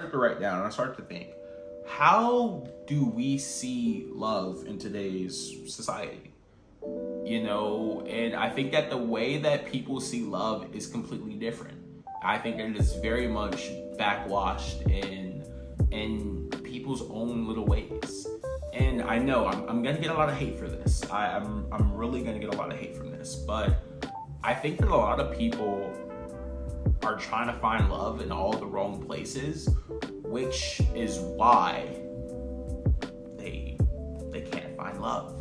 started to write down and I started to think, how do we see love in today's society? And I think that the way that people see love is completely different. I think that it is very much backwashed in people's own little ways. And I know I'm gonna get a lot of hate for this. I'm really gonna get a lot of hate from this, but I think that a lot of people are trying to find love in all the wrong places, which is why they can't find love.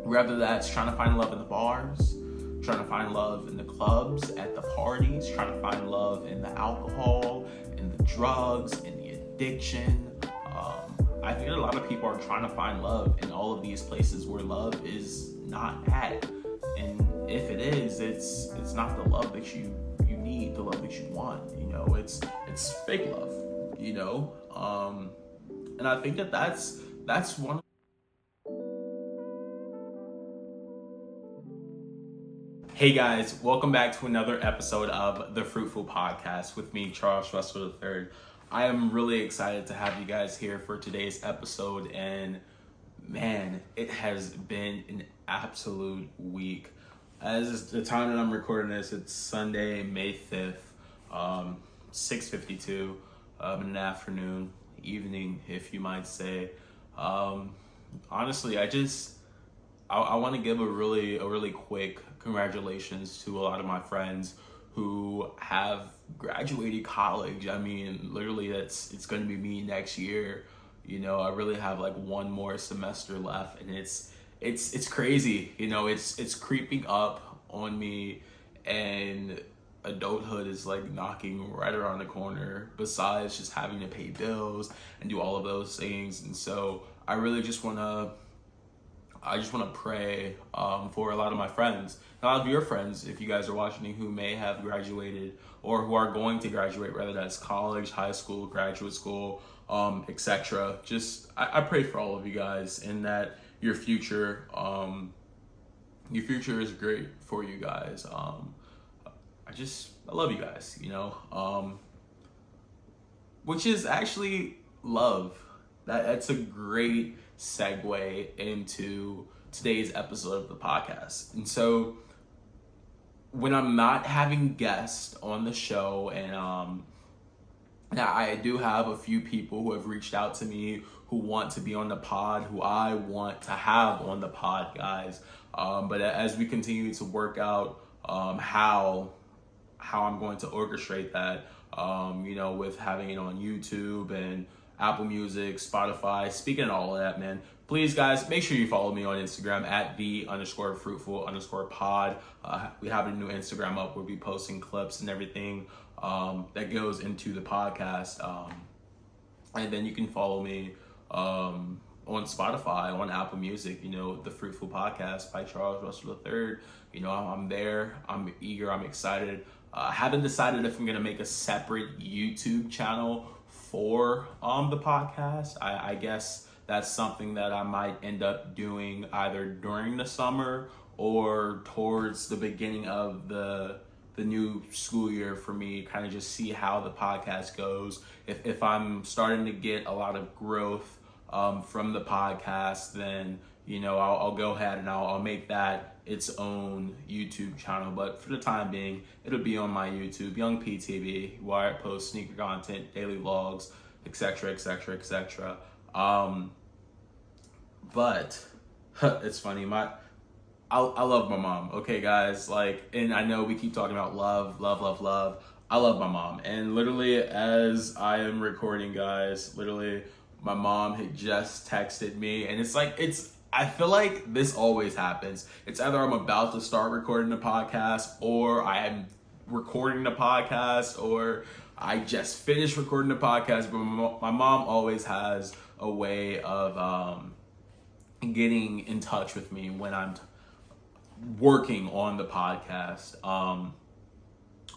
Whether that's trying to find love in the bars, trying to find love in the clubs, at the parties, trying to find love in the alcohol, in the drugs, in the addiction. I think a lot of people are trying to find love in all of these places where love is not at. And if it is, it's not the love that you need, the love that you want. It's fake love. And I think that's one. Hey guys, welcome back to another episode of the Fruitful podcast with me, Charles Russell III. I am really excited to have you guys here for today's episode, and man, it has been an absolute week. As the time that I'm recording this, it's Sunday, May 5th, 6:52 in the afternoon, evening, if you might say. Honestly, I want to give a really quick congratulations to a lot of my friends who have graduated college. I mean, literally it's going to be me next year. I really have like one more semester left, and it's crazy. It's creeping up on me, and adulthood is like knocking right around the corner, besides just having to pay bills and do all of those things. And so I really just want to pray for a lot of my friends, a lot of your friends, if you guys are watching, who may have graduated or who are going to graduate, whether that's college, high school, graduate school, etc. I pray for all of you guys, and that your future is great for you guys. I love you guys, which is actually love. That's a great segue into today's episode of the podcast. And so when I'm not having guests on the show, and now I do have a few people who have reached out to me who want to be on the pod, who I want to have on the pod, guys. But as we continue to work out how I'm going to orchestrate that, with having it on YouTube and Apple Music, Spotify, speaking of all of that, man, please guys, make sure you follow me on Instagram at @the_fruitful_pod. We have a new Instagram up. We'll be posting clips and everything that goes into the podcast. And then you can follow me on Spotify, on Apple Music, the Fruitful Podcast by Charles Russell III. I'm there. I'm eager. I'm excited. I haven't decided if I'm going to make a separate YouTube channel for the podcast. I guess that's something that I might end up doing either during the summer or towards the beginning of the new school year for me, kind of just see how the podcast goes. If I'm starting to get a lot of growth from the podcast, then I'll go ahead and I'll make that its own YouTube channel. But for the time being, it'll be on my YouTube, Young PTV, where I post sneaker content, daily vlogs, etc. But it's funny, I love my mom. Okay, guys, and I know we keep talking about love. I love my mom, and literally as I am recording, guys, my mom had just texted me, and I feel like this always happens. It's either I'm about to start recording the podcast, or I am recording the podcast, or I just finished recording the podcast. But my mom always has a way of getting in touch with me when I'm working on the podcast.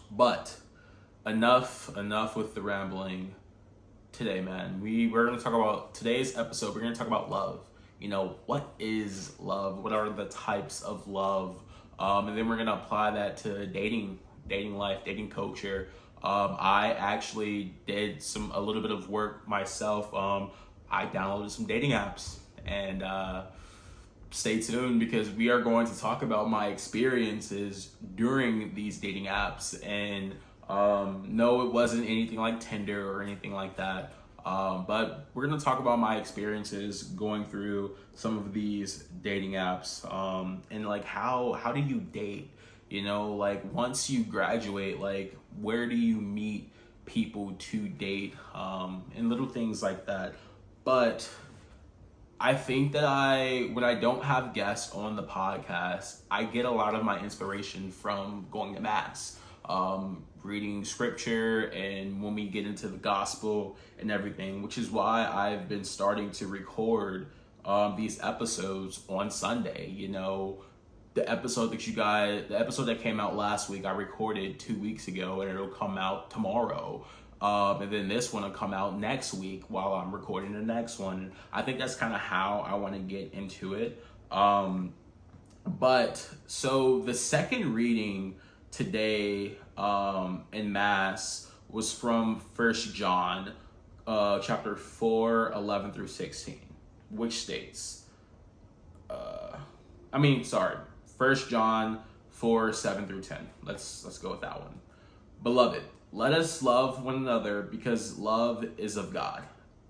But enough with the rambling today, man. We're going to talk about today's episode. We're going to talk about love. What is love? What are the types of love? And then we're going to apply that to dating life, dating culture, I actually did a little bit of work myself. I downloaded some dating apps, and stay tuned because we are going to talk about my experiences during these dating apps. And no, it wasn't anything like Tinder or anything like that. But we're going to talk about my experiences going through some of these dating apps, and like how do you date? Like once you graduate, like where do you meet people to date, and little things like that. But I think that when I don't have guests on the podcast, I get a lot of my inspiration from going to mass, reading scripture, and when we get into the gospel and everything, which is why I've been starting to record these episodes on Sunday. The episode that came out last week, I recorded 2 weeks ago, and it'll come out tomorrow. And then this one will come out next week while I'm recording the next one. I think that's kind of how I want to get into it. But so the second reading today in Mass was from 1 John chapter 4, 11 through 16, which states, 1 John 4, 7 through 10. Let's go with that one. Beloved, let us love one another because love is of God.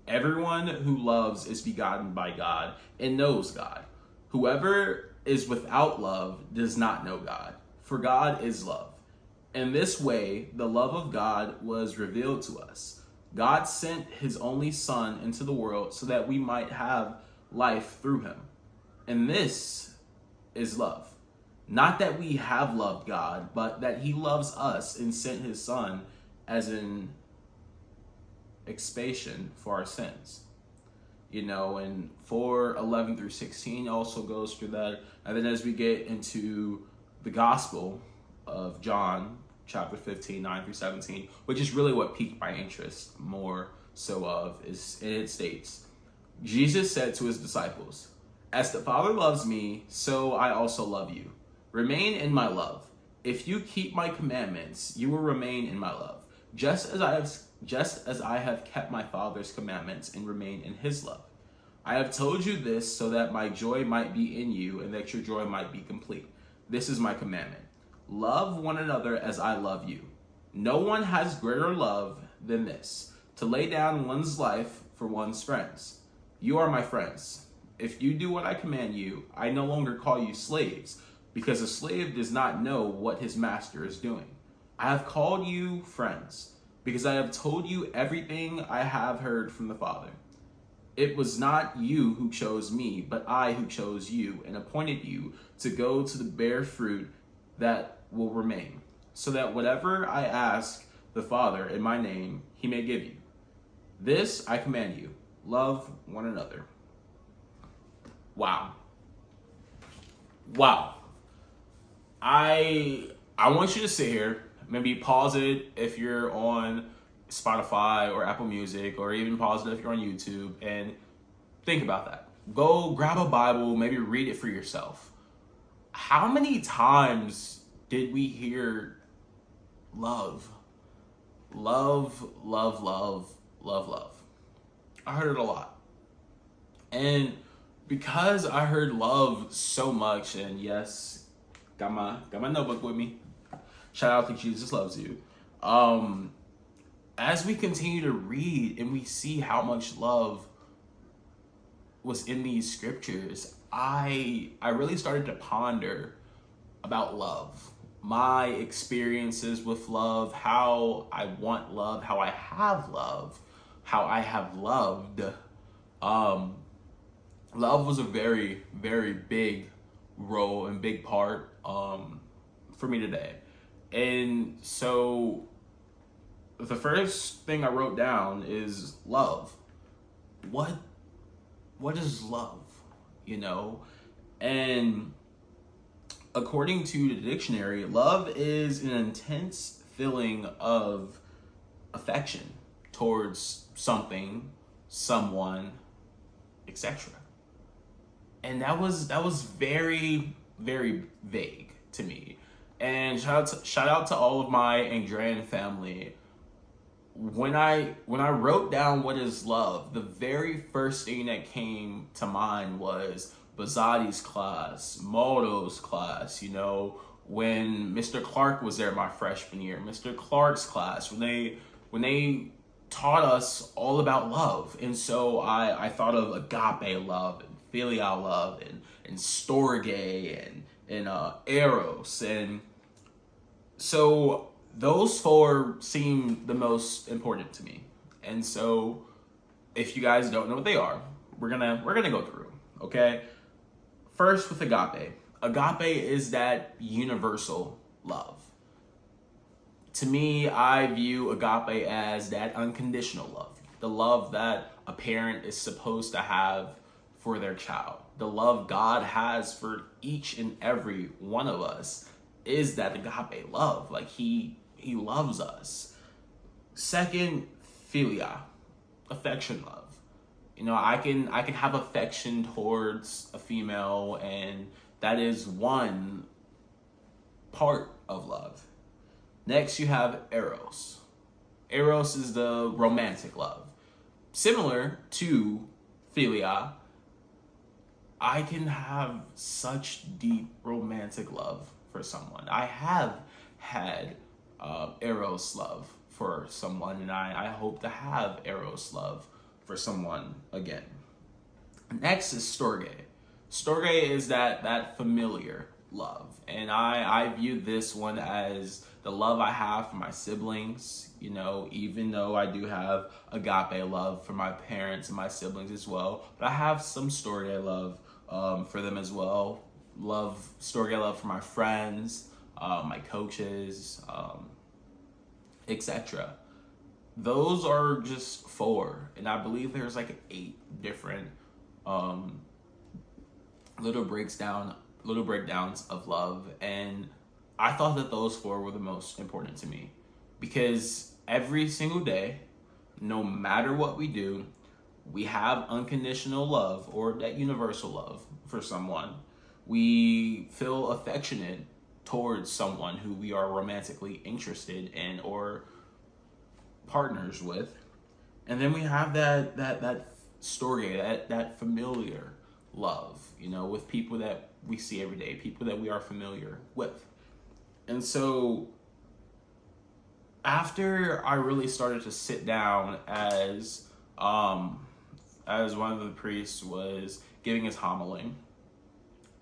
Everyone who loves is begotten by God and knows God. Whoever is without love does not know God, for God is love. In this way, the love of God was revealed to us. God sent his only Son into the world so that we might have life through him. And this is love. Not that we have loved God, but that he loves us and sent his Son as an expiation for our sins. And 4:11 through 16 also goes through that. And then as we get into the Gospel of John, chapter 15, 9 through 17, which is really what piqued my interest more so it states, Jesus said to his disciples, "As the Father loves me, so I also love you. Remain in my love. If you keep my commandments, you will remain in my love, just as I have kept my Father's commandments and remain in his love. I have told you this so that my joy might be in you and that your joy might be complete. This is my commandment. Love one another as I love you. No one has greater love than this, to lay down one's life for one's friends. You are my friends. If you do what I command you, I no longer call you slaves, because a slave does not know what his master is doing. I have called you friends, because I have told you everything I have heard from the Father. It was not you who chose me, but I who chose you and appointed you to go to bear fruit that will remain, so that whatever I ask the Father in my name, he may give you. This I command you, love one another." Wow. I want you to sit here, maybe pause it if you're on Spotify or Apple Music, or even pause it if you're on YouTube, and think about that. Go grab a Bible, maybe read it for yourself. How many times did we hear love? Love, love, love, love, love. I heard it a lot. And because I heard love so much, and yes, got my notebook with me. Shout out to Jesus Loves You. As we continue to read and we see how much love was in these scriptures, I really started to ponder about love, my experiences with love, how I want love, how I have love, how I have loved. Love was a very, very big role and big part for me today. And so the first thing I wrote down is love. What is love? And according to the dictionary, love is an intense feeling of affection towards something, someone, etc. And that was very, very vague to me. And shout out to all of my Andrean family when I wrote down what is love, the very first thing that came to mind was Bazati's class, Maldo's class, you know, when Mr. Clark was there my freshman year, Mr. Clark's class, when they taught us all about love. And so I thought of agape love and filial love and storge and eros. And so those four seem the most important to me. And so if you guys don't know what they are, we're gonna go through, okay? First with agape. Agape is that universal love. To me, I view agape as that unconditional love. The love that a parent is supposed to have for their child. The love God has for each and every one of us is that agape love. Like he loves us. Second, philia, affection love. You know, I can have affection towards a female, and that is one part of love. Next, you have eros. Eros is the romantic love. Similar to philia, I can have such deep romantic love for someone. I have had eros love for someone, and I hope to have eros love for someone again. Next is storge. Storge is that familiar love, and I view this one as the love I have for my siblings. You know, even though I do have agape love for my parents and my siblings as well, but I have some storge love for them as well. Storge love for my friends, my coaches, etc. Those are just four, and I believe there's like 8 different little breakdowns of love, and I thought that those 4 were the most important to me, because every single day, no matter what we do, we have unconditional love, or that universal love for someone. We feel affectionate towards someone who we are romantically interested in or partners with. And then we have that story, that familiar love, you know, with people that we see every day, people that we are familiar with. And so after I really started to sit down as one of the priests was giving his homily,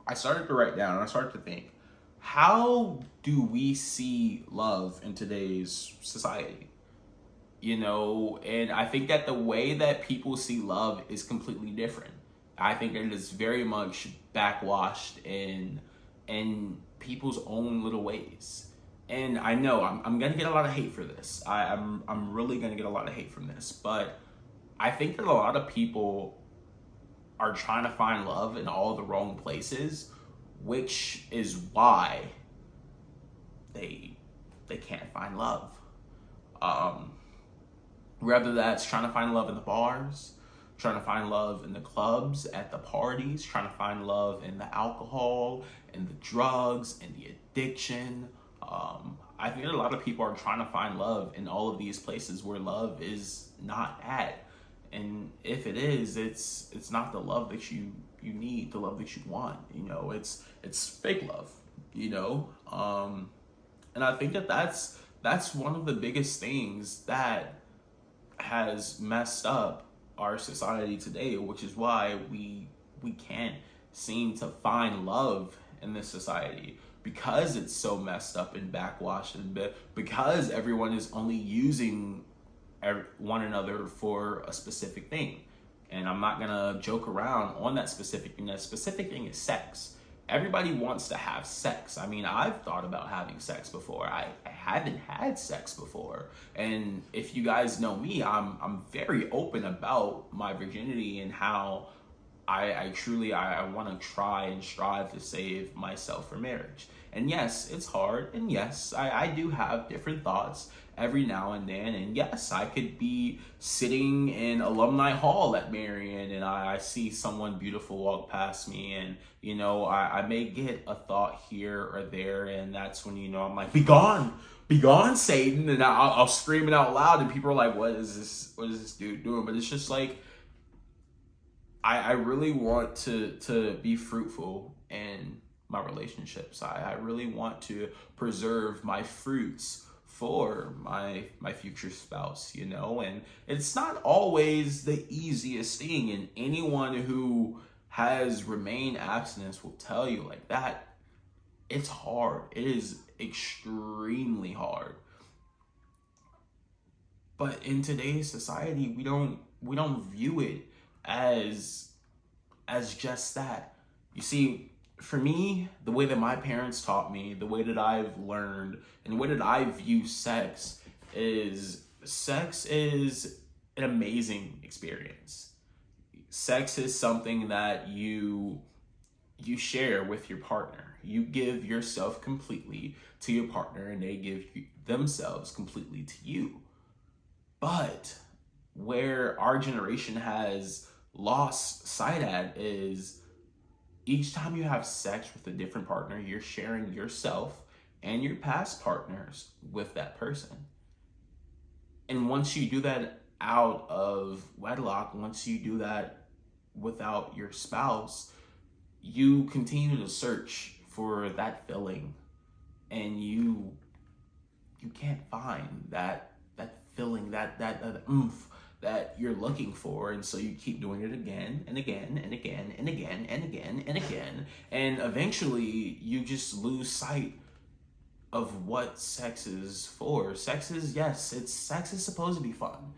I started to write down and I started to think, how do we see love in today's society? You know, and I think that the way that people see love is completely different. I think that it is very much backwashed in people's own little ways. And I know I'm gonna get a lot of hate for this. I'm really gonna get a lot of hate from this, but I think that a lot of people are trying to find love in all the wrong places, which is why they can't find love. Whether that's trying to find love in the bars, trying to find love in the clubs, at the parties, trying to find love in the alcohol, and the drugs, and the addiction. I think that a lot of people are trying to find love in all of these places where love is not at. And if it is, it's not the love that you need, the love that you want. You know, it's fake love, you know? And I think that that's one of the biggest things that has messed up our society today, which is why we can't seem to find love in this society, because it's so messed up and backwashed, and because everyone is only using one another for a specific thing. And I'm not gonna joke around on that specific thing. That specific thing is sex. Everybody wants to have sex. I mean, I've thought about having sex before. I haven't had sex before. And if you guys know me, I'm very open about my virginity and how I truly want to try and strive to save myself for marriage. And yes, it's hard. And yes, I do have different thoughts every now and then. And yes, I could be sitting in Alumni Hall at Marion and I see someone beautiful walk past me, and I may get a thought here or there, and that's when I'm like, be gone, Satan, and I'll scream it out loud, and people are like, what is this dude doing? But it's just like, I really want to be fruitful in my relationships. I really want to preserve my fruits for my future spouse, and it's not always the easiest thing. And anyone who has remained abstinence will tell you like that. It's hard. It is extremely hard. But in today's society, we don't view it as just that. You see, for me, the way that my parents taught me, the way that I've learned, and the way that I view sex is an amazing experience. Sex is something that you share with your partner. You give yourself completely to your partner, and they give themselves completely to you. But where our generation has lost sight at is, each time you have sex with a different partner, you're sharing yourself and your past partners with that person. And once you do that out of wedlock, once you do that without your spouse, you continue to search for that feeling, and you can't find that feeling, that oomph that you're looking for. And so you keep doing it again and again and again and again and again and again, and eventually you just lose sight of what sex is for. Sex is supposed to be fun,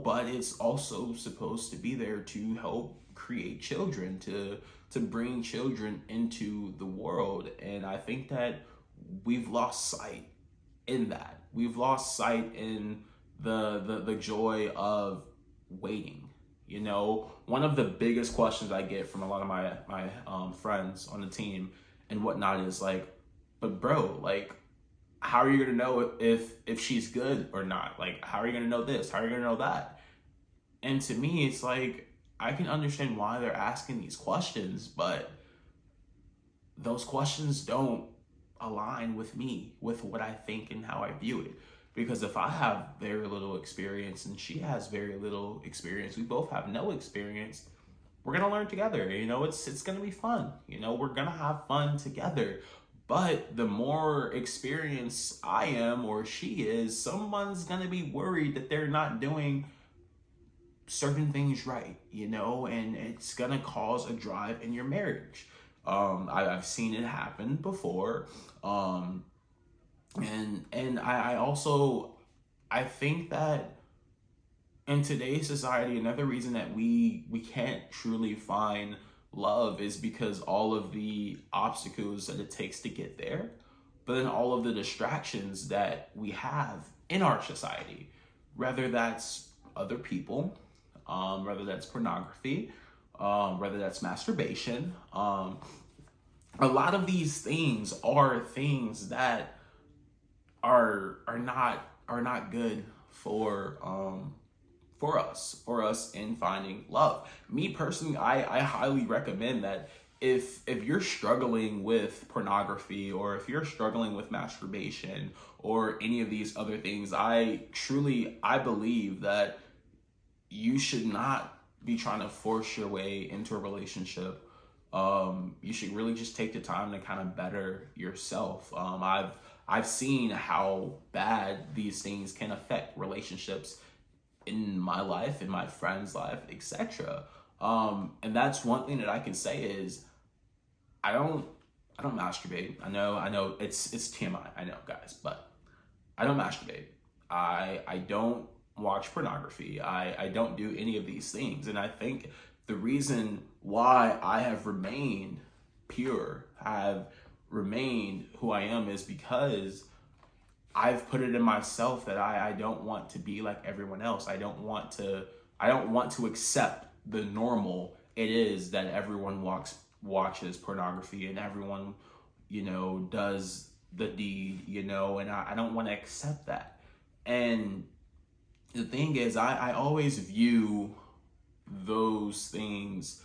but it's also supposed to be there to help create children, to bring children into the world. And I think that we've lost sight in that. We've lost sight in the joy of waiting. One of the biggest questions I get from a lot of my friends on the team and whatnot is like, but bro, like, how are you gonna know if she's good or not? Like, how are you gonna know this? How are you gonna know that? And to me, it's like, I can understand why they're asking these questions, but those questions don't align with me, with what I think and how I view it. Because if I have very little experience and she has very little experience, we both have no experience, we're gonna learn together. It's gonna be fun. We're gonna have fun together. But the more experienced I am or she is, someone's gonna be worried that they're not doing certain things right, and it's gonna cause a drive in your marriage. I've seen it happen before. And I think that in today's society, another reason that we can't truly find love is because all of the obstacles that it takes to get there, but then all of the distractions that we have in our society, whether that's other people, whether that's pornography, whether that's masturbation. A lot of these things are things that are not good for us in finding love. Me personally, I highly recommend that if you're struggling with pornography, or if you're struggling with masturbation or any of these other things, I believe that you should not be trying to force your way into a relationship. You should really just take the time to kind of better yourself. I've seen how bad these things can affect relationships in my life, in my friend's life, etc. And that's one thing that I can say is I don't masturbate. I know it's TMI, I know, guys, but I don't masturbate. I don't watch pornography. I don't do any of these things. And I think the reason why I have remained pure, have remained who I am, is because I've put it in myself that I don't want to be like everyone else. I don't want to accept the normal it is that everyone watches pornography and everyone, does the deed, and I don't want to accept that. And the thing is, I always view those things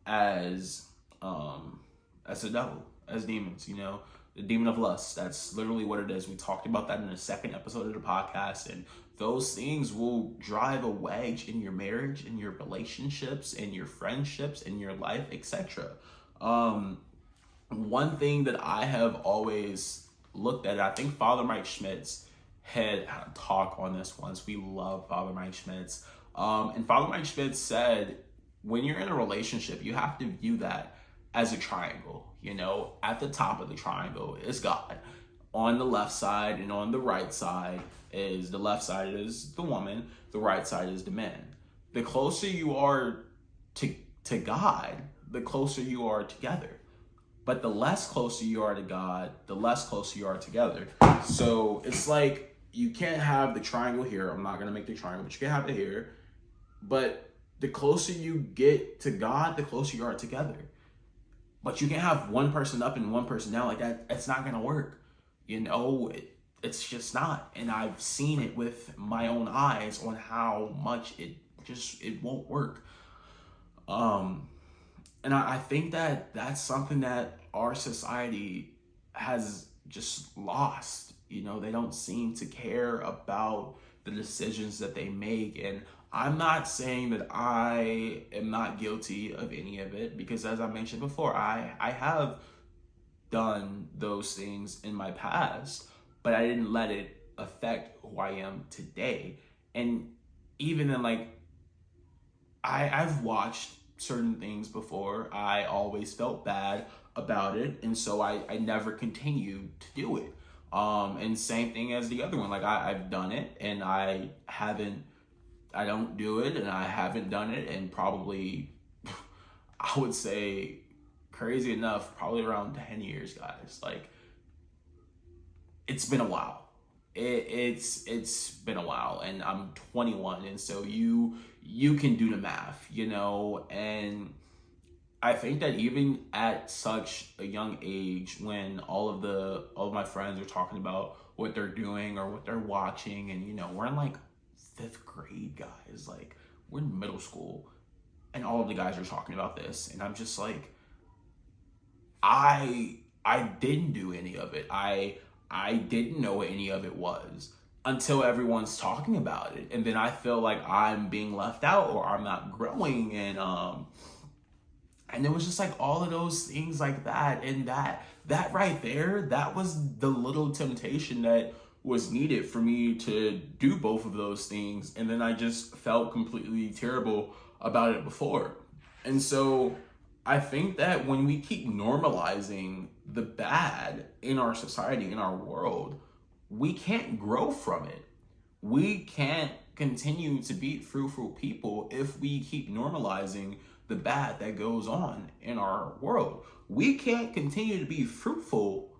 as the devil, as demons, you know, the demon of lust. That's literally what it is. We talked about that in the second episode of the podcast, and those things will drive a wedge in your marriage, in your relationships, in your friendships, in your life, etc. One thing that I have always looked at, I think Father Mike Schmitz had a talk on this once. We love Father Mike Schmitz. And Father Mike Schmitz said, when you're in a relationship, you have to view that as a triangle. You know, at the top of the triangle is God. On the left side and on the right side is, the left side is the woman, the right side is the man. The closer you are to God, the closer you are together. But the less closer you are to God, the less closer you are together. So it's like, you can't have the triangle here. I'm not going to make the triangle, but you can have it here. But the closer you get to God, the closer you are together. But you can't have one person up and one person down like that. It's not going to work. You know, it's just not. And I've seen it with my own eyes on how much it won't work. And I think that that's something that our society has just lost. You know, they don't seem to care about the decisions that they make. And I'm not saying that I am not guilty of any of it, because as I mentioned before, I have done those things in my past, but I didn't let it affect who I am today. And even in like, I've watched certain things before. I always felt bad about it, and so I never continued to do it. And same thing as the other one. Like I've done it, and I don't do it, and I haven't done it, and probably, I would say, crazy enough, probably around 10 years, guys. Like, it's been a while. It's been a while, and I'm 21, and so you can do the math, you know. And I think that even at such a young age, when all of my friends are talking about what they're doing or what they're watching, and you know, we're in like 5th grade, guys, like we're in middle school, and all of the guys are talking about this, and I'm just like, I didn't do any of it. I didn't know what any of it was until everyone's talking about it. And then I feel like I'm being left out, or I'm not growing. And it was just like all of those things like that. And that right there, that was the little temptation that was needed for me to do both of those things. And then I just felt completely terrible about it before. And so I think that when we keep normalizing the bad in our society, in our world, we can't grow from it. We can't continue to be fruitful people if we keep normalizing the bad that goes on in our world. We can't continue to be fruitful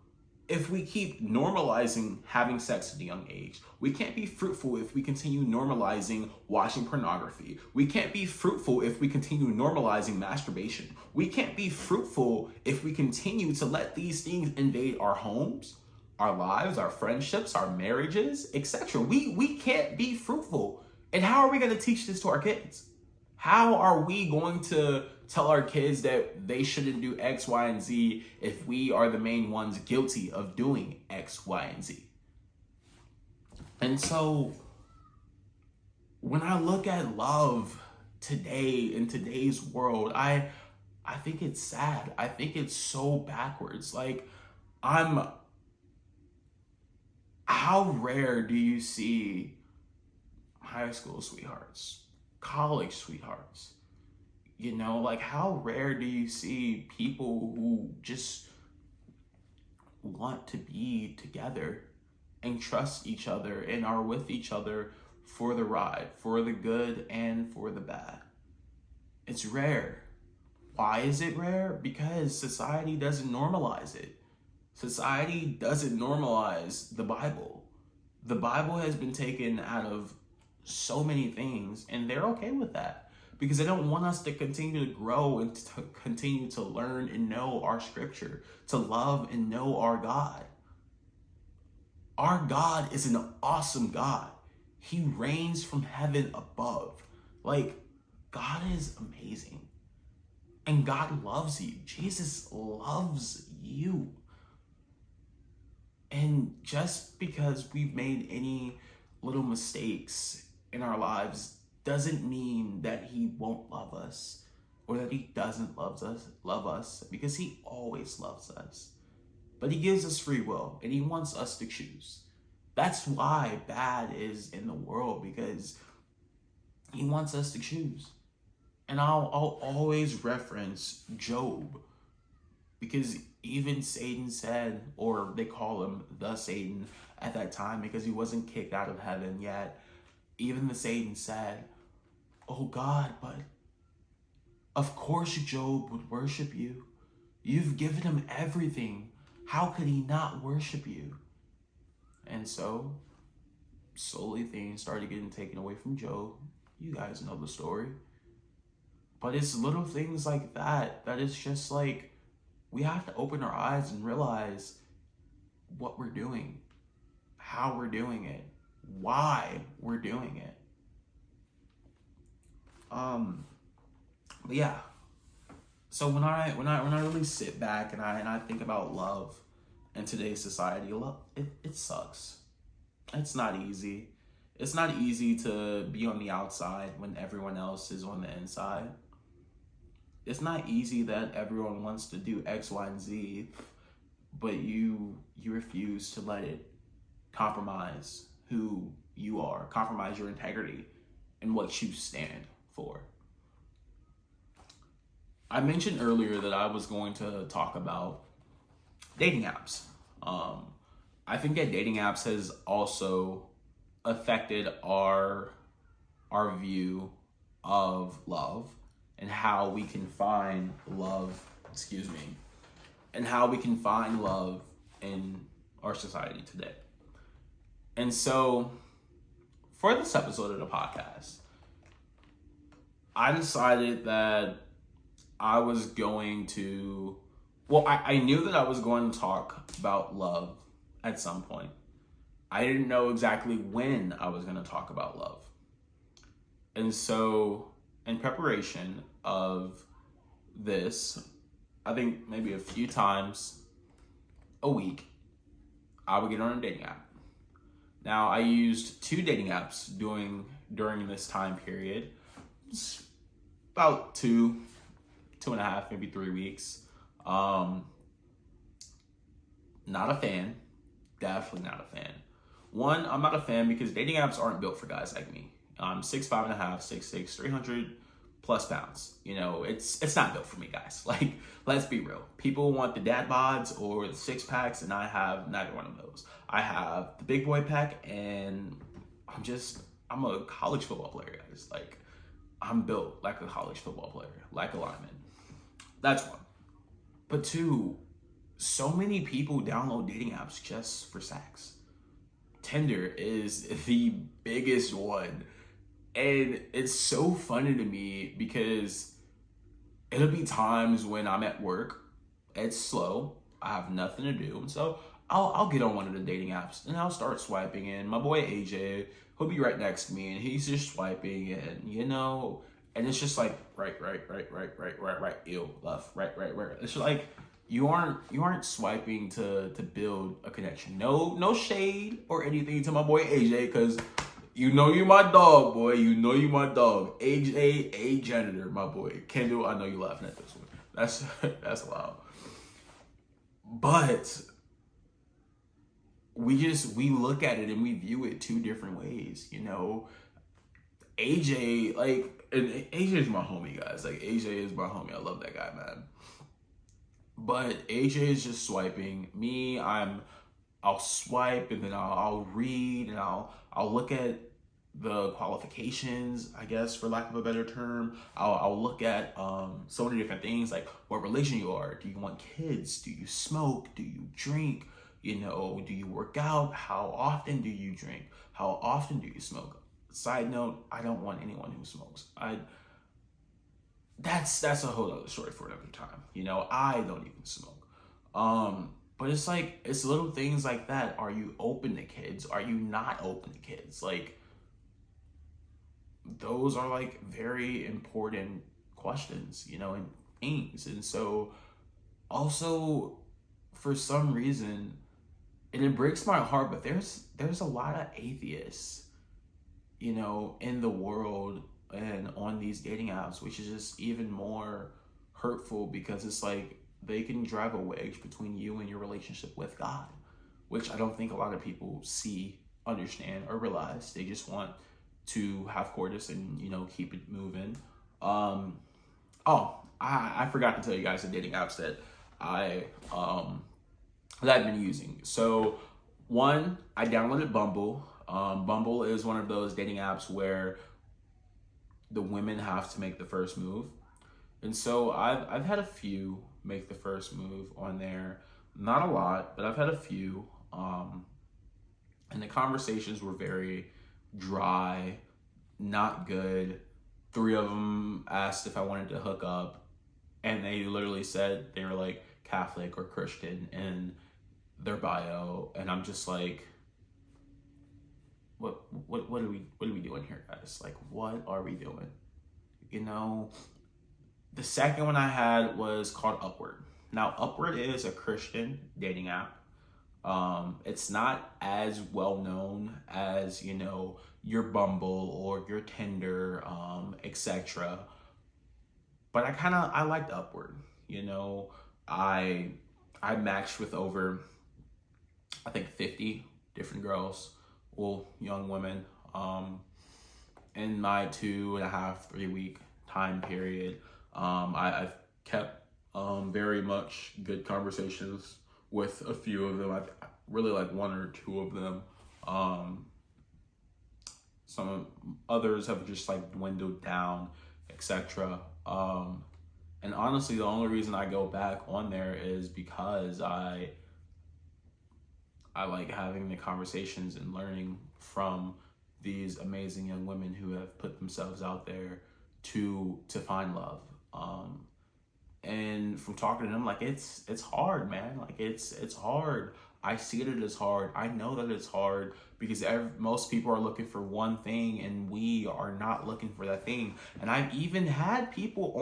if we keep normalizing having sex at a young age. We can't be fruitful if we continue normalizing watching pornography. We can't be fruitful if we continue normalizing masturbation. We can't be fruitful if we continue to let these things invade our homes, our lives, our friendships, our marriages, etc. We can't be fruitful. And how are we going to teach this to our kids? How are we going to tell our kids that they shouldn't do X, Y, and Z if we are the main ones guilty of doing X, Y, and Z? And so when I look at love today, in today's world, I think it's sad. I think it's so backwards. Like, how rare do you see high school sweethearts, college sweethearts? You know, like, how rare do you see people who just want to be together and trust each other and are with each other for the ride, for the good and for the bad? It's rare. Why is it rare? Because society doesn't normalize it. Society doesn't normalize the Bible. The Bible has been taken out of so many things, and they're okay with that because they don't want us to continue to grow and to continue to learn and know our scripture, to love and know our God. Our God is an awesome God. He reigns from heaven above. Like, God is amazing. And God loves you. Jesus loves you. And just because we've made any little mistakes in our lives doesn't mean that he won't love us or that he doesn't love us, because he always loves us. But he gives us free will and he wants us to choose. That's why bad is in the world, because he wants us to choose. And I'll always reference Job, because even Satan said, or they call him the Satan at that time because he wasn't kicked out of heaven yet. Even the Satan said, oh God, but of course Job would worship you. You've given him everything. How could he not worship you? And so slowly things started getting taken away from Job. You guys know the story. But it's little things like that it's just like, we have to open our eyes and realize what we're doing, how we're doing it, why we're doing it. But yeah. So when I really sit back and I think about love in today's society, love it sucks. It's not easy. It's not easy to be on the outside when everyone else is on the inside. It's not easy that everyone wants to do X, Y, and Z, but you refuse to let it compromise who you are, compromise your integrity and what you stand for. I mentioned earlier that I was going to talk about dating apps. I think that dating apps has also affected our view of love and how we can find love, and how we can find love in our society today. And so for this episode of the podcast, I decided that I was going to, I knew that I was going to talk about love at some point. I didn't know exactly when I was going to talk about love. And so in preparation of this, I think maybe a few times a week, I would get on a dating app. Now, I used 2 dating apps during this time period. It's about 2.5, maybe 3 weeks. Not a fan. Definitely not a fan. One, I'm not a fan because dating apps aren't built for guys like me. I'm 6'5.5", 6'6", 300 plus pounds. You know, it's not built for me, guys. Like, let's be real. People want the dad bods or the 6-packs, and I have neither one of those. I have the big boy pack, and I'm a college football player, guys. Like, I'm built like a college football player, like a lineman. That's one. But 2, so many people download dating apps just for sex. Tinder is the biggest one. And it's so funny to me because it'll be times when I'm at work, it's slow, I have nothing to do, and so I'll get on one of the dating apps and I'll start swiping, and my boy AJ, he'll be right next to me and he's just swiping, and and it's just like right, ew, left, right. It's like you aren't swiping to build a connection. No shade or anything to my boy AJ, because you my dog, boy. You my dog. AJ, a janitor, my boy. Kendall, I know you laughing at this one. That's loud. But we look at it and we view it 2 different ways, AJ, and AJ is my homie, guys. Like, AJ is my homie. I love that guy, man. But AJ is just swiping. Me, I'll swipe, and then I'll read, and I'll look at the qualifications, I guess, for lack of a better term. I'll look at so many different things, like what religion you are. Do you want kids? Do you smoke? Do you drink? Do you work out? How often do you drink? How often do you smoke? Side note, I don't want anyone who smokes. That's a whole other story for another time. I don't even smoke. But it's little things like that. Are you open to kids? Are you not open to kids? Like, those are like very important questions, you know, and things. And so also for some reason, and it breaks my heart, but there's a lot of atheists, you know, in the world and on these dating apps, which is just even more hurtful because it's like they can drive a wedge between you and your relationship with God, which I don't think a lot of people see, understand, or realize. They just want to have coitus and, you know, keep it moving. I forgot to tell you guys the dating apps that I that I've been using. So one, I downloaded Bumble. Bumble is one of those dating apps where the women have to make the first move. And so I've had a few make the first move on there. Not a lot, but I've had a few. And the conversations were very dry, not good. Three of them asked if I wanted to hook up, and they literally said they were like Catholic or Christian in their bio, and I'm just like, what are we doing here, guys? Like, what are we doing? You know, the second one I had was called Upward. Now, Upward is a Christian dating app. It's not as well known as, you know, your Bumble or your Tinder, etc. But I liked Upward. You know, I matched with over, I think, 50 different girls, well, young women, in my 2.5, 3 week time period. I've kept very much good conversations with a few of them. I really like one or two of them. Some others have just like dwindled down, etc. And honestly, the only reason I go back on there is because I like having the conversations and learning from these amazing young women who have put themselves out there to find love. And from talking to them, like it's hard, man. Like it's hard. I see it as hard. I know that it's hard because most people are looking for one thing, and we are not looking for that thing. And I've even had people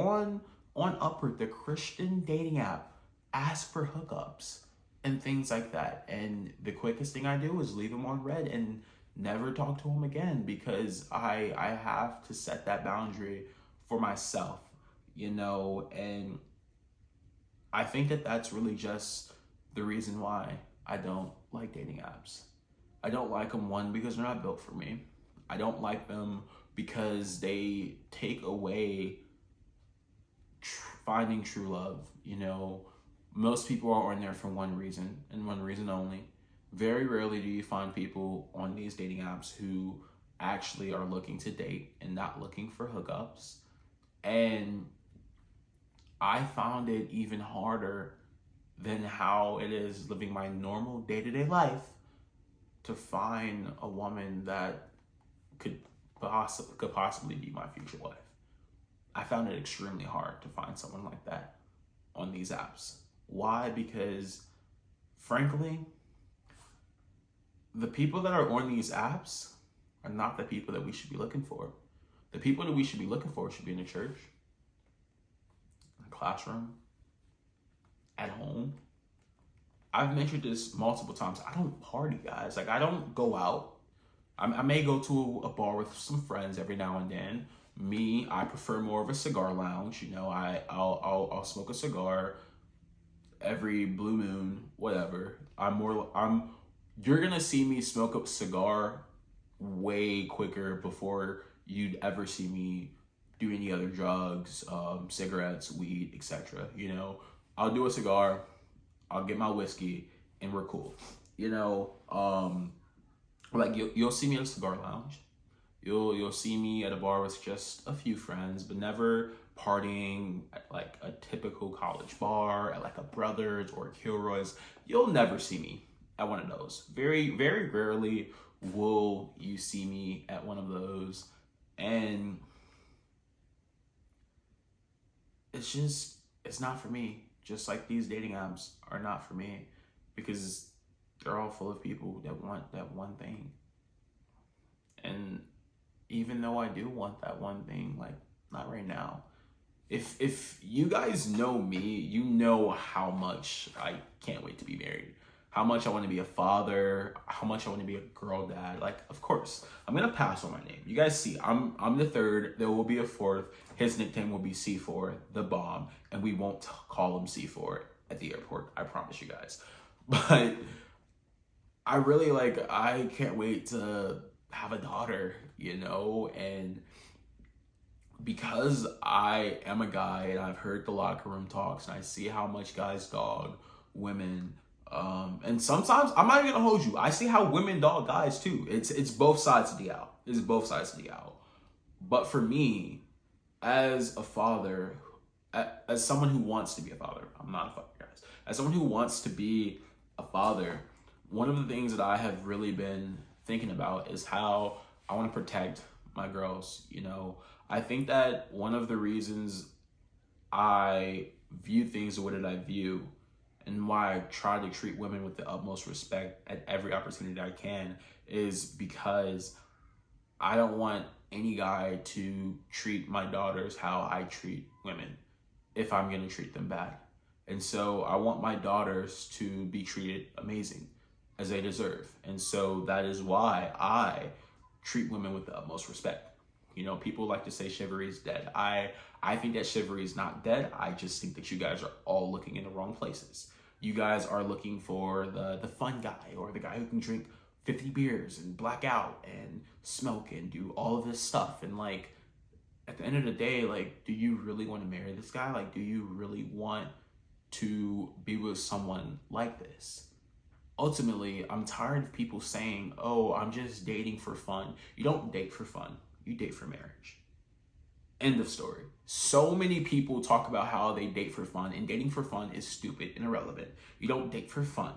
on Upward, the Christian dating app, ask for hookups and things like that. And the quickest thing I do is leave them on red and never talk to them again, because I have to set that boundary for myself, you know. And I think that that's really just the reason why I don't like dating apps. I don't like them, one, because they're not built for me. I don't like them because they take away finding true love. You know, most people are on there for one reason and one reason only. Very rarely do you find people on these dating apps who actually are looking to date and not looking for hookups. And I found it even harder than how it is living my normal day-to-day life to find a woman that could possibly be my future wife. I found it extremely hard to find someone like that on these apps. Why? Because frankly, the people that are on these apps are not the people that we should be looking for. The people that we should be looking for should be in the church, in the classroom, at home. I've mentioned this multiple times. I don't party, guys. Like, I don't go out. I may go to a bar with some friends every now and then. Me, I prefer more of a cigar lounge. You know, I'll smoke a cigar every blue moon, whatever. You're gonna see me smoke a cigar way quicker before you'd ever see me do any other drugs, cigarettes, weed, etc. You know, I'll do a cigar, I'll get my whiskey, and we're cool. You know, like you'll see me at a cigar lounge. You'll see me at a bar with just a few friends, but never partying at like a typical college bar, at like a Brothers or a Kilroy's. You'll never see me at one of those. Very, very rarely will you see me at one of those. And it's not for me. Just like these dating apps are not for me, because they're all full of people that want that one thing. And even though I do want that one thing, like, not right now. If you guys know me, you know how much I can't wait to be married. How much I want to be a father, how much I want to be a girl dad. Like, of course, I'm gonna pass on my name. You guys see, I'm the third. There will be a fourth. His nickname will be C4, the bomb, and we won't call him C4 at the airport. I promise you guys. But I really I can't wait to have a daughter, and because I am a guy and I've heard the locker room talks and I see how much guys dog women, and sometimes I'm not even gonna hold you. I see how women dog guys too. It's both sides of the aisle. It's both sides of the aisle. But for me, as a father, as someone who wants to be a father, I'm not a father, guys. As someone who wants to be a father, one of the things that I have really been thinking about is how I want to protect my girls. I think that one of the reasons I view things the way that I view and why I try to treat women with the utmost respect at every opportunity I can is because I don't want any guy to treat my daughters how I treat women if I'm going to treat them bad. And so I want my daughters to be treated amazing as they deserve. And so that is why I treat women with the utmost respect. People like to say chivalry is dead. I think that chivalry is not dead. I just think that you guys are all looking in the wrong places. You guys are looking for the fun guy or the guy who can drink 50 beers and black out and smoke and do all of this stuff. And at the end of the day, do you really want to marry this guy? Do you really want to be with someone like this? Ultimately, I'm tired of people saying, oh, I'm just dating for fun. You don't date for fun. You date for marriage. End of story. So many people talk about how they date for fun, and dating for fun is stupid and irrelevant. You don't date for fun.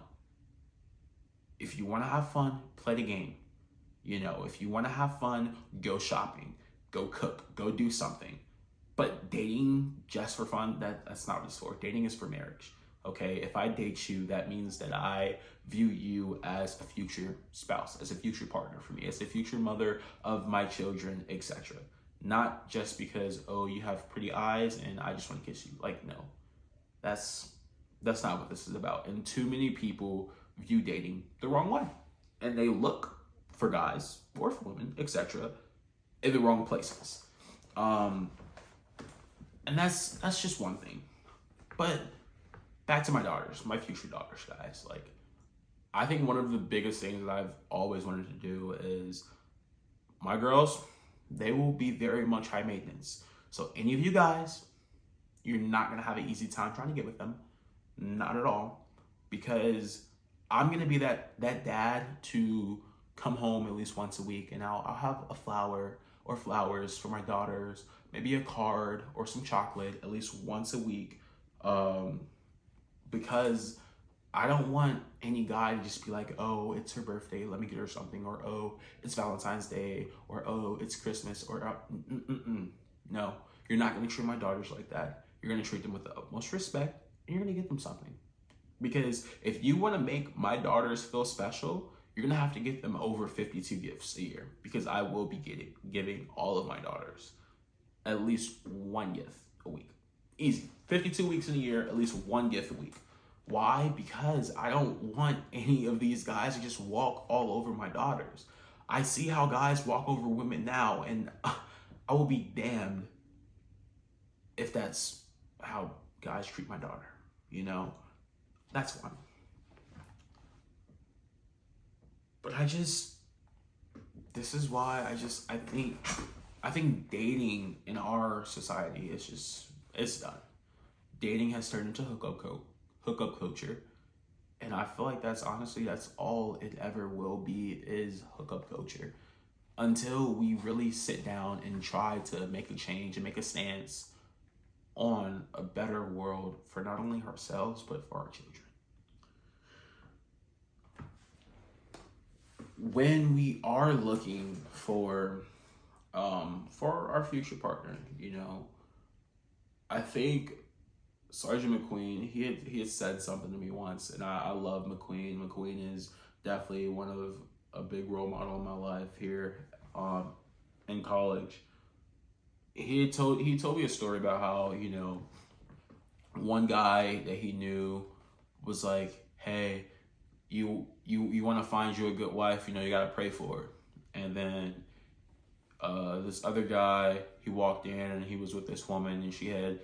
If you want to have fun, play the game. If you want to have fun, go shopping, go cook, go do something. But dating just for fun, that's not what it's for. Dating is for marriage. Okay, if I date you, that means that I view you as a future spouse, as a future partner for me, as a future mother of my children, etc. Not just because, oh, you have pretty eyes and I just want to kiss you. No, that's not what this is about. And too many people view dating the wrong way, and they look for guys or for women, etc., in the wrong places. And that's just one thing. But back to my daughters, my future daughters, guys. I think one of the biggest things that I've always wanted to do is my girls, they will be very much high maintenance. So any of you guys, you're not going to have an easy time trying to get with them. Not at all. Because I'm going to be that dad to come home at least once a week, and I'll have a flower or flowers for my daughters, maybe a card or some chocolate at least once a week. Because I don't want any guy to just be like, oh, it's her birthday, let me get her something, or oh, it's Valentine's Day, or oh, it's Christmas, or no, you're not going to treat my daughters like that. You're going to treat them with the utmost respect, and you're going to get them something. Because if you want to make my daughters feel special, you're going to have to get them over 52 gifts a year, because I will be giving all of my daughters at least one gift a week. Easy. 52 weeks in a year, at least one gift a week. Why? Because I don't want any of these guys to just walk all over my daughters. I see how guys walk over women now, and I will be damned if that's how guys treat my daughter. That's one. But this is why I think dating in our society is it's done. Dating has turned into hookup culture. And I feel like that's all it ever will be, is hookup culture. Until we really sit down and try to make a change and make a stance on a better world for not only ourselves, but for our children. When we are looking for our future partner, I think Sergeant McQueen, he had said something to me once, and I love McQueen. McQueen is definitely a big role model in my life here. in college. He told me a story about how, one guy that he knew was like, hey, you want to find you a good wife, you gotta pray for her. And then this other guy, he walked in and he was with this woman, and she had,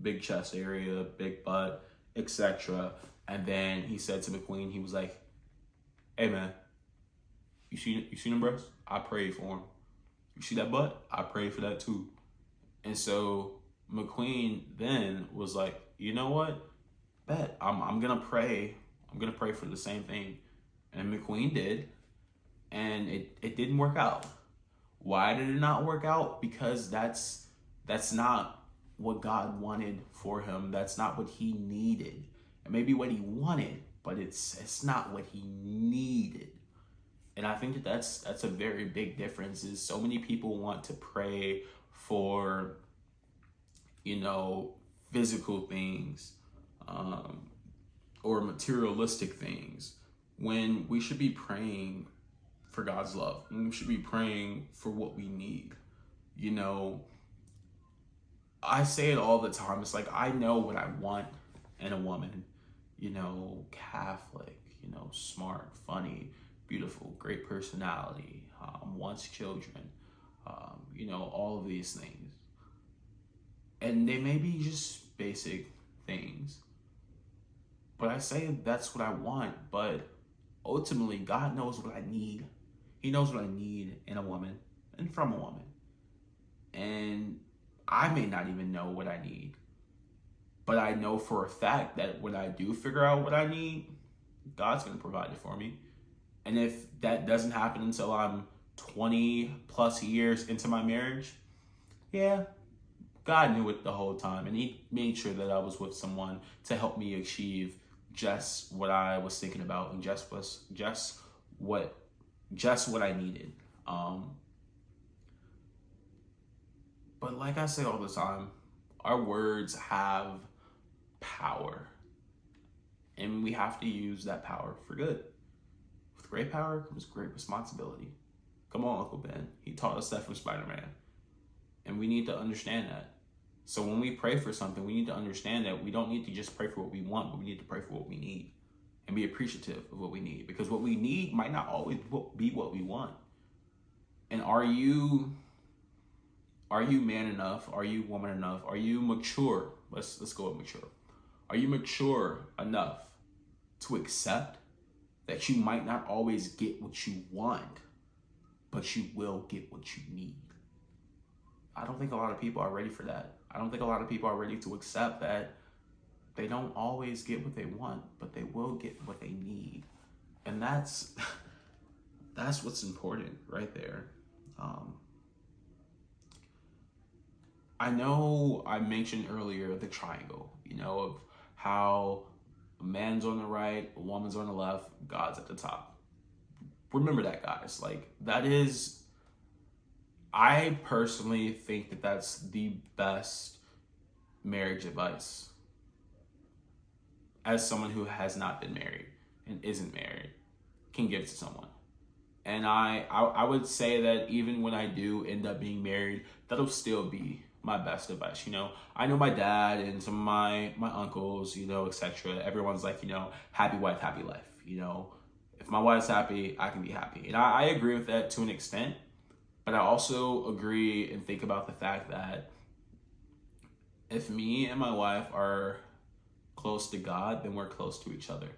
big chest area, big butt, etc. And then he said to McQueen, he was like, hey man, you see them breasts? I prayed for him. You see that butt? I prayed for that too. And so McQueen then was like, you know what? Bet I'm gonna pray. I'm gonna pray for the same thing. And McQueen did, and it didn't work out. Why did it not work out? Because that's not what God wanted for him. That's not what he needed. It may be what he wanted, but it's not what he needed. And I think that's a very big difference. Is so many people want to pray for, physical things, or materialistic things, when we should be praying for God's love. And we should be praying for what we need. I say it all the time. It's like, I know what I want in a woman, Catholic, smart, funny, beautiful, great personality, wants children, all of these things. And they may be just basic things, but I say that's what I want. But ultimately, God knows what I need. He knows what I need in a woman and from a woman. And I may not even know what I need, but I know for a fact that when I do figure out what I need, God's going to provide it for me. And if that doesn't happen until I'm 20 plus years into my marriage, yeah, God knew it the whole time, and he made sure that I was with someone to help me achieve just what I was thinking about, and just what I needed. But like I say all the time, our words have power, and we have to use that power for good. With great power comes great responsibility. Come on, Uncle Ben. He taught us that from Spider-Man. And we need to understand that. So when we pray for something, we need to understand that we don't need to just pray for what we want, but we need to pray for what we need and be appreciative of what we need, because what we need might not always be what we want. And are you man enough? Are you woman enough? Are you mature? Let's go with mature. Are you mature enough to accept that you might not always get what you want, but you will get what you need? I don't think a lot of people are ready for that. I don't think a lot of people are ready to accept that they don't always get what they want, but they will get what they need. And that's what's important right there. I know I mentioned earlier the triangle, of how a man's on the right, a woman's on the left, God's at the top. Remember that, guys. Like, that is, I personally think that that's the best marriage advice. As someone who has not been married and isn't married, can give to someone. And I would say that even when I do end up being married, that'll still be my best advice. I know my dad and some of my uncles, etc. Everyone's like, happy wife, happy life. If my wife's happy, I can be happy. And I agree with that to an extent. But I also agree and think about the fact that if me and my wife are close to God, then we're close to each other.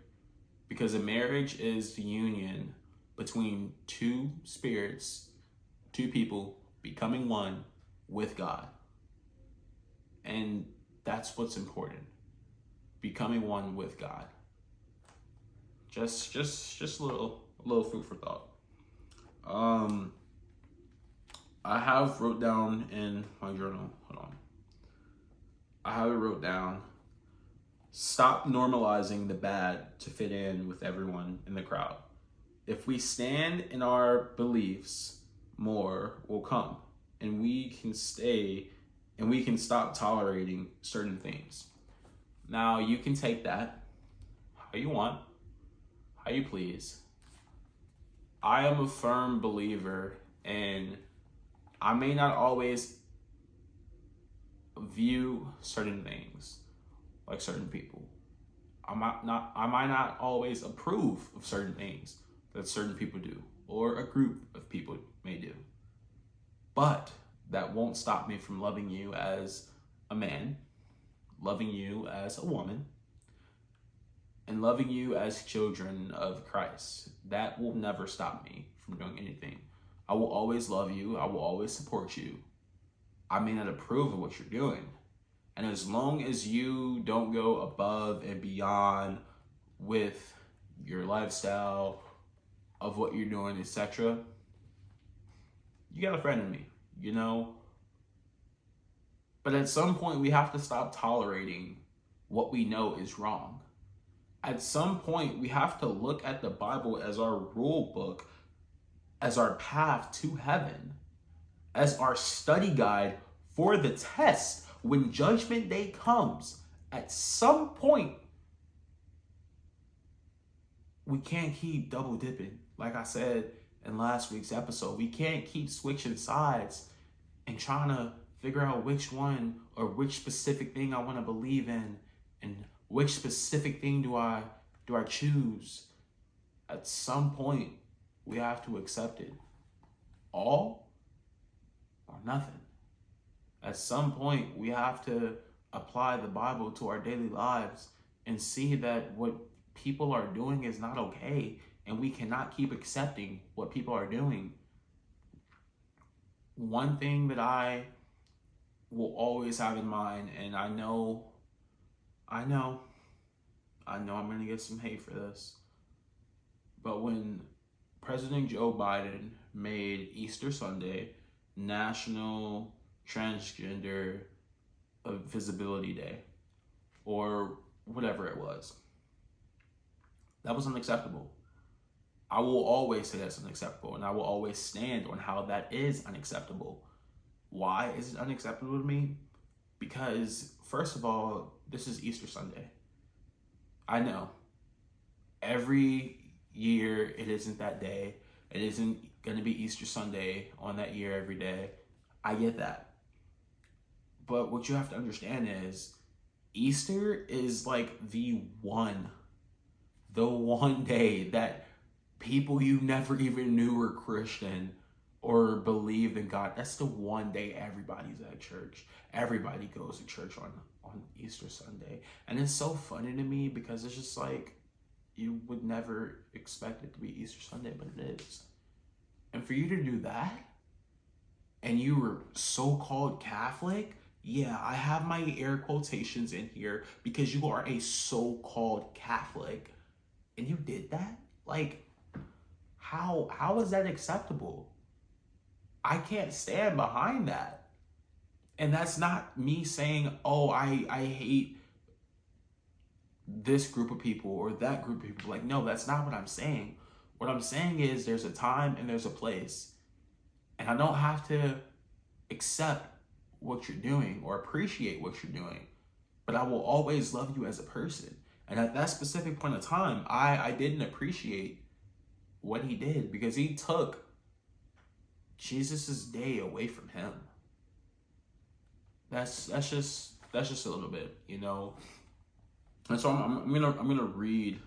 Because a marriage is the union between two spirits, two people becoming one with God. And that's what's important. Becoming one with God. Just a little food for thought. I have wrote down in my journal, hold on. I have it wrote down, stop normalizing the bad to fit in with everyone in the crowd. If we stand in our beliefs, more will come, and we can stop tolerating certain things. Now, you can take that how you want, how you please. I am a firm believer And I may not always view certain things like certain people. I might not always approve of certain things that certain people do, or a group of people may do. But that won't stop me from loving you as a man, loving you as a woman, and loving you as children of Christ. That will never stop me from doing anything. I will always love you. I will always support you. I may not approve of what you're doing. And as long as you don't go above and beyond with your lifestyle of what you're doing, etc., you got a friend in me, you know? But at some point, we have to stop tolerating what we know is wrong. At some point, we have to look at the Bible as our rule book, as our path to heaven, as our study guide for the test when judgment day comes. At some point, we can't keep double dipping. Like I said in last week's episode, we can't keep switching sides and trying to figure out which one or which specific thing I want to believe in and which specific thing do I choose. At some point, we have to accept it. All or nothing. At some point, we have to apply the Bible to our daily lives and see that what people are doing is not okay, and we cannot keep accepting what people are doing. One thing that I will always have in mind, and I know I'm going to get some hate for this, but when President Joe Biden made Easter Sunday National Transgender Visibility Day, or whatever it was, that was unacceptable. I will always say that's unacceptable, and I will always stand on how that is unacceptable. Why is it unacceptable to me? Because, first of all, this is Easter Sunday. I know. Every year, it isn't that day. It isn't going to be Easter Sunday on that year every day. I get that. But what you have to understand is Easter is like the one day that people you never even knew were Christian or believed in God. That's the one day everybody's at church. Everybody goes to church on Easter Sunday. And it's so funny to me because it's just like, you would never expect it to be Easter Sunday, but it is. And for you to do that, and you were so-called Catholic, yeah, I have my air quotations in here because you are a so-called Catholic, and you did that? Like, how is that acceptable? I can't stand behind that. And that's not me saying, oh, I hate this group of people or that group of people. Like, no, that's not what I'm saying. What I'm saying is there's a time and there's a place. And I don't have to accept what you're doing or appreciate what you're doing. But I will always love you as a person. And at that specific point of time, I didn't appreciate what he did because he took Jesus's day away from him. That's just a little bit, you know. And so I'm gonna read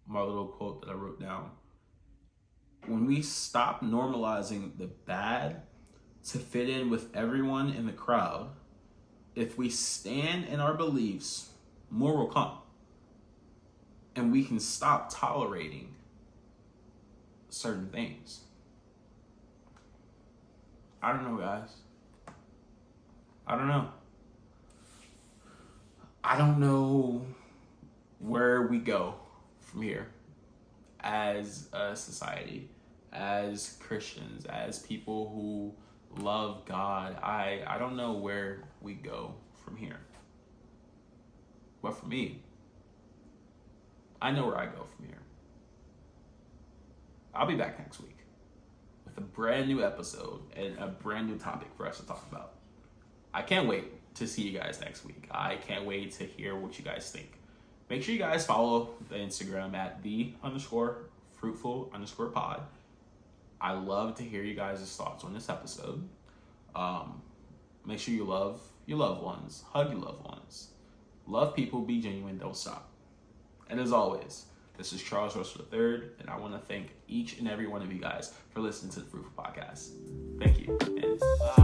my little quote that I wrote down. When we stop normalizing the bad to fit in with everyone in the crowd, if we stand in our beliefs, more will come. And we can stop tolerating certain things. I don't know, guys. I don't know. I don't know where we go from here as a society, as Christians, as people who love God. I don't know where we go from here. But for me, I know where I go from here. I'll be back next week with a brand new episode and a brand new topic for us to talk about. I can't wait to see you guys next week. I can't wait to hear what you guys think. Make sure you guys follow the Instagram at _fruitful_pod. I love to hear you guys' thoughts on this episode. Make sure you love your loved ones. Hug your loved ones. Love people, be genuine, don't stop. And as always, this is Charles Russell III, and I want to thank each and every one of you guys for listening to the Fruitful Podcast. Thank you, and bye.